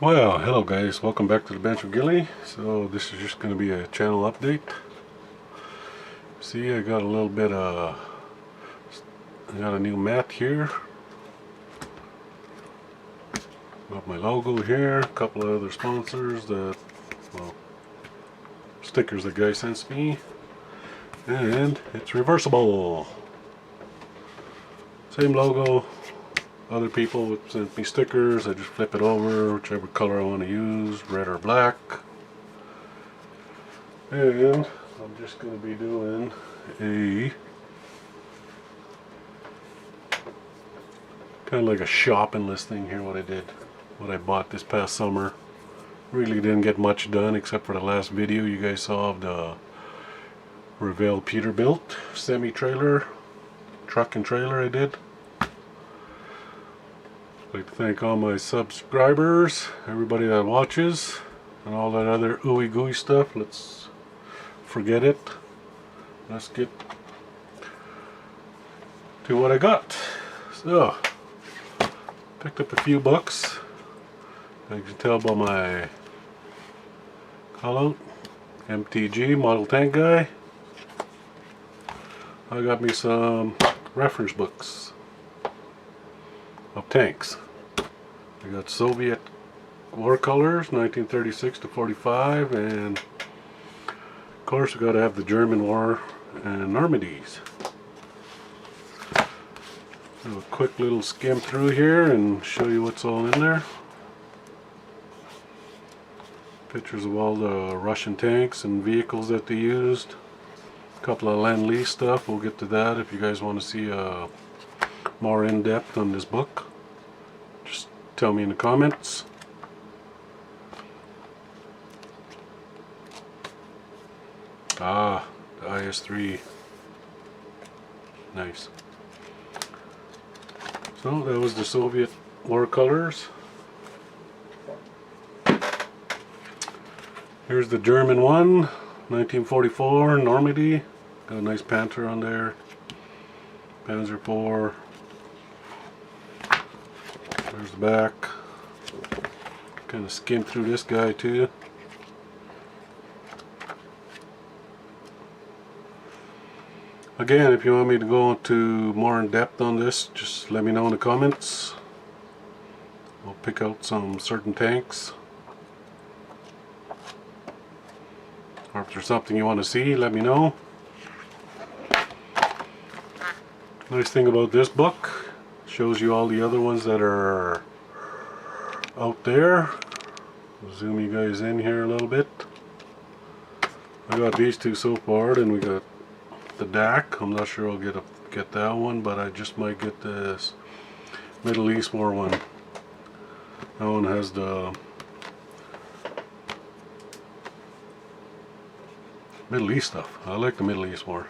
Well, hello guys, welcome back to the Bench with Gilly. So this is just going to be a channel update. See, I got a new mat here. Got my logo here, a couple of other sponsors stickers the guy sends me. And it's reversible. Same logo. Other people would send me stickers. I just flip it over, whichever color I want to use, red or black. And I'm just going to be doing a kind of like a shopping list thing here. What I bought this past summer. Really didn't get much done except for the last video you guys saw of the Revell Peterbilt semi-trailer, truck and trailer I did. I'd like to thank all my subscribers, everybody that watches, and all that other ooey gooey stuff. Let's forget it. Let's get to what I got. So, picked up a few books. As you can tell by my callout, MTG Model Tank Guy. I got me some reference books of tanks. I got Soviet war colors, 1936 to 45, and of course we got to have the German war and Normandies. Do a quick little skim through here and show you what's all in there. Pictures of all the Russian tanks and vehicles that they used. A couple of Lend-Lease stuff. We'll get to that if you guys want to see more in-depth on this book. Just tell me in the comments. The IS-3. Nice. So that was the Soviet war colors. Here's the German one, 1944 Normandy. Got a nice Panther on there. Panzer IV. There's the back. Kind of skimmed through this guy too. Again, if you want me to go into more in depth on this, just let me know in the comments. I'll pick out some certain tanks. Or if there's something you want to see, let me know. Nice thing about this book, shows you all the other ones that are out there. I'll zoom you guys in here a little bit. I got these two so far, and we got the DAC. I'm not sure I'll get that one, but I just might get this Middle East War one. That one has the Middle East stuff. I like the Middle East War.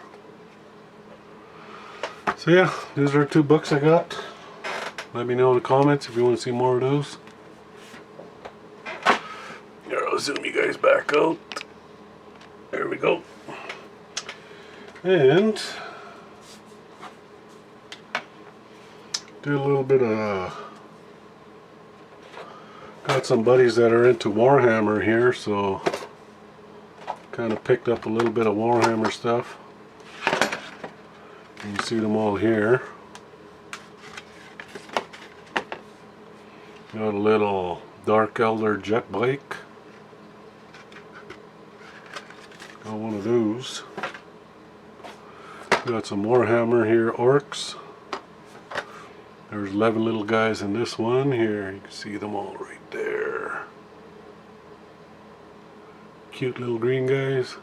So yeah, these are two books I got. Let me know in the comments if you want to see more of those. Here, I'll zoom you guys back out. There we go. And do a little bit of got some buddies that are into Warhammer here, so kind of picked up a little bit of Warhammer stuff. You can see them all here. Got a little Dark Elder jet bike. Got one of those. Got some Warhammer here, Orcs. There's 11 little guys in this one. Here, you can see them all right there. Cute little green guys.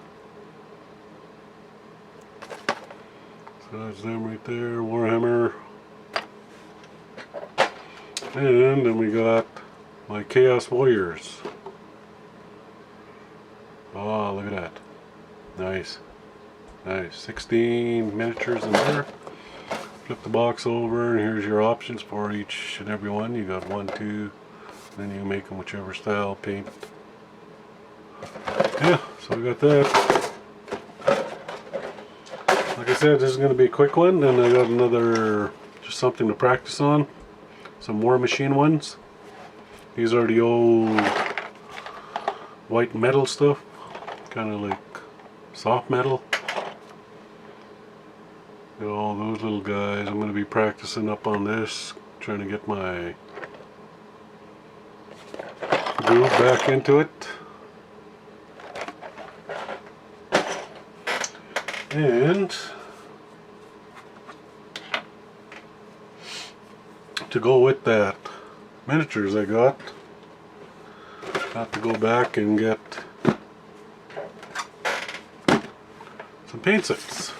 So that's them right there, Warhammer. And then we got my Chaos Warriors. Oh, look at that. Nice. Nice. 16 miniatures in there. Flip the box over, and here's your options for each and every one. You got 1, 2, then you make them whichever style, paint. Yeah, so we got that. Like I said, this is going to be a quick one, and I got another, just something to practice on. Some War Machine ones. These are the old white metal stuff, kind of like soft metal. All those little guys. I'm going to be practicing up on this, trying to get my groove back into it. And to go with that miniatures I got, have to go back and get some paint sets.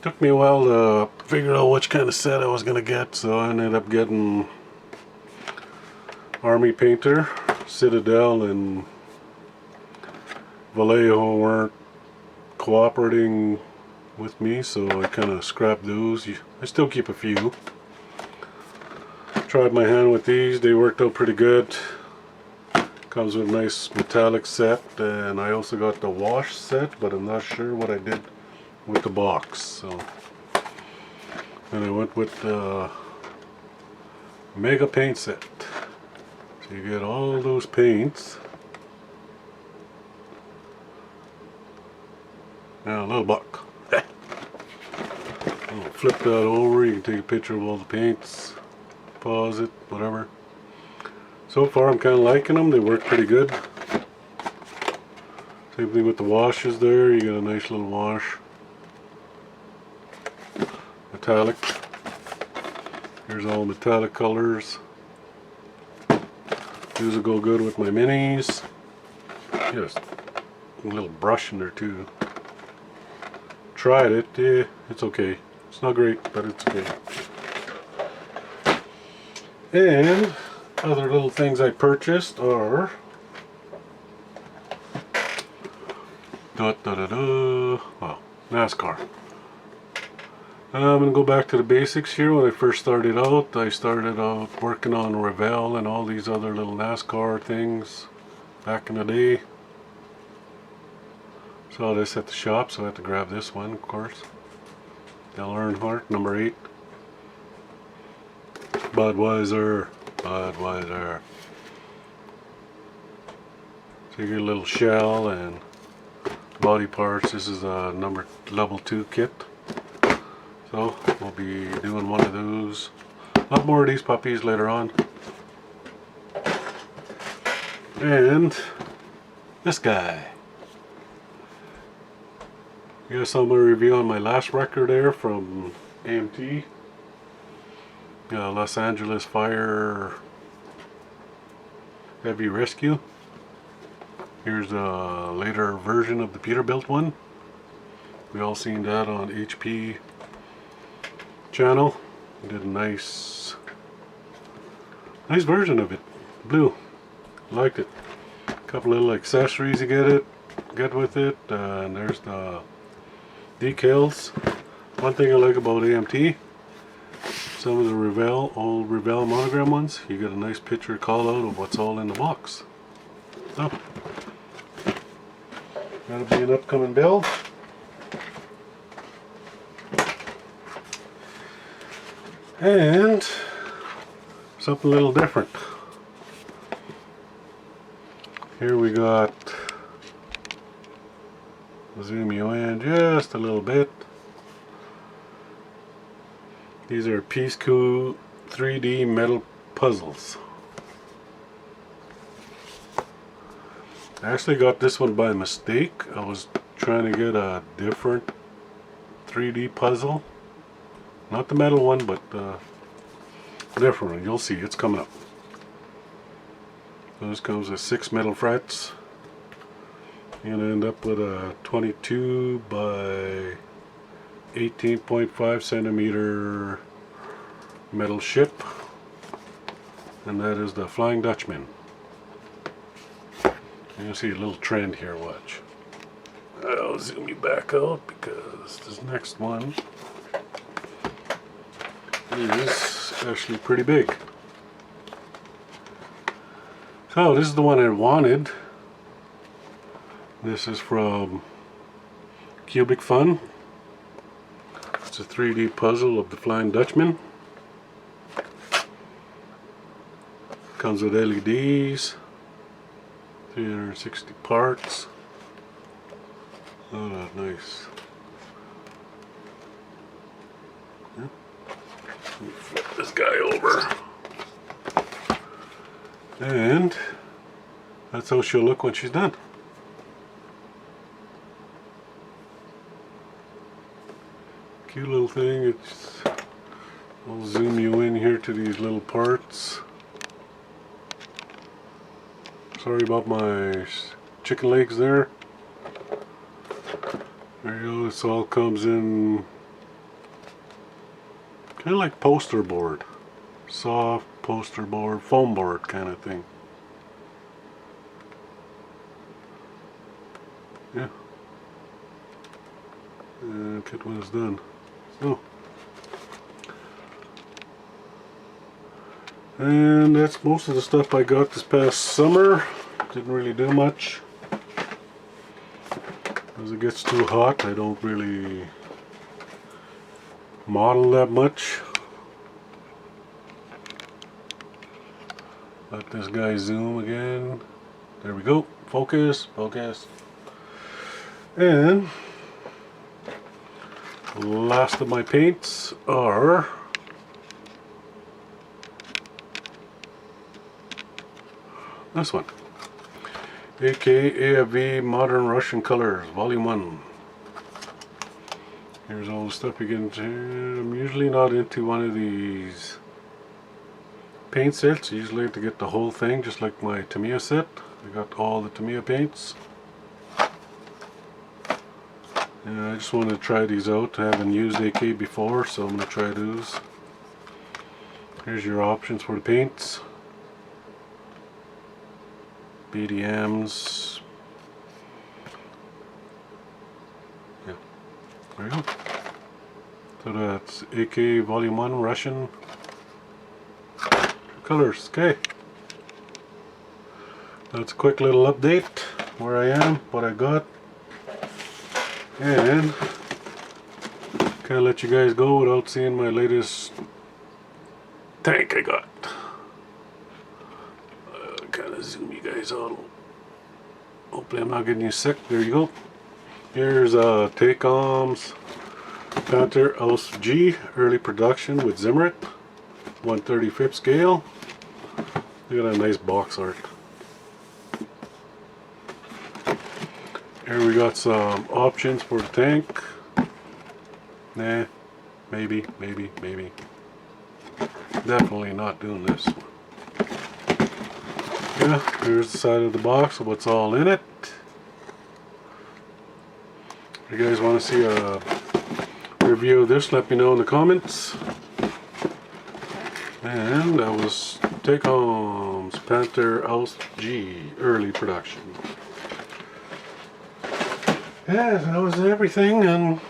Took me a while to figure out which kind of set I was going to get, so I ended up getting Army Painter, Citadel, and Vallejo weren't cooperating with me, so I kind of scrapped those. I still keep a few. Tried my hand with these, they worked out pretty good. Comes with a nice metallic set, and I also got the wash set, but I'm not sure what I did with the box. So, and I went with the Mega Paint set. So you get all those paints. Now a little buck. I'll flip that over, you can take a picture of all the paints, pause it, whatever. So far I'm kind of liking them, they work pretty good. Same thing with the washes there, you get a nice little wash. Metallic. Here's all metallic colors. These will go good with my minis. Just a little brush in there too. Tried it, it's okay. It's not great, but it's okay. And other little things I purchased are well, NASCAR. I'm going to go back to the basics here. When I first started out, I started out working on Revell and all these other little NASCAR things back in the day. Saw this at the shop, so I had to grab this one, of course. Dale Earnhardt, number 8. Budweiser. So you get a little shell and body parts. This is a level 2 kit. So we'll be doing one of those. A lot more of these puppies later on. And this guy. You guys saw my review on my last record there from AMT. Los Angeles Fire Heavy Rescue. Here's a later version of the Peterbilt one. We all seen that on HP channel. Did a nice version of it. Blue. Liked it. A couple little accessories you get with it. And there's the decals. One thing I like about AMT, some of the old Revell monogram ones, you get a nice picture call out of what's all in the box. So, that'll be an upcoming build. And something a little different. Here we got, zoom you in just a little bit. These are Peaceco 3D metal puzzles. I actually got this one by mistake. I was trying to get a different 3D puzzle. Not the metal one, but a different one. You'll see, it's coming up. So this comes with 6 metal frets. You're going to end up with a 22 by 18.5 centimeter metal ship. And that is the Flying Dutchman. You'll see a little trend here, watch. I'll zoom you back out because this next one is actually pretty big. So this is the one I wanted. This is from Cubic Fun. It's a 3D puzzle of the Flying Dutchman. Comes with LEDs. 360 parts. Oh, that's nice. Let me flip this guy over. And that's how she'll look when she's done. Cute little thing. I'll zoom you in here to these little parts. Sorry about my chicken legs there. There you go. This all comes in kind of like poster board. Soft poster board, foam board kind of thing. Yeah. And kit when it's done. So. And that's most of the stuff I got this past summer. Didn't really do much. As it gets too hot, I don't really model that much. Let this guy zoom again. There we go. Focus, focus. And the last of my paints are this one. AK AFV Modern Russian Colors, Volume 1. Here's all the stuff you get into. I'm usually not into one of these paint sets. I usually like to get the whole thing, just like my Tamiya set. I got all the Tamiya paints. And I just wanted to try these out. I haven't used AK before, so I'm going to try those. Here's your options for the paints. BDMs. Yeah, there you go. So that's AK Volume 1 Russian Colors. Okay. That's a quick little update where I am, what I got. And can't let you guys go without seeing my latest tank I got. Kind of zoom you guys out. Hopefully I'm not getting you sick. There you go. Here's Takom's Panther Aus G early production with Zimmerit, 1/35 scale. Look at that nice box art. Here we got some options for the tank. Nah, maybe. Definitely not doing this one. Yeah, here's the side of the box of what's all in it. If you guys want to see a review of this, let me know in the comments. And that was Takom's Panther Aus G early production. Yeah, that was everything. And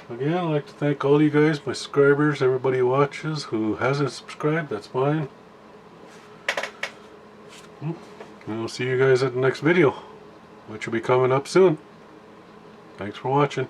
again, I'd like to thank all you guys, my subscribers, everybody who watches. Who hasn't subscribed, that's fine. And I'll see you guys at the next video, which will be coming up soon. Thanks for watching.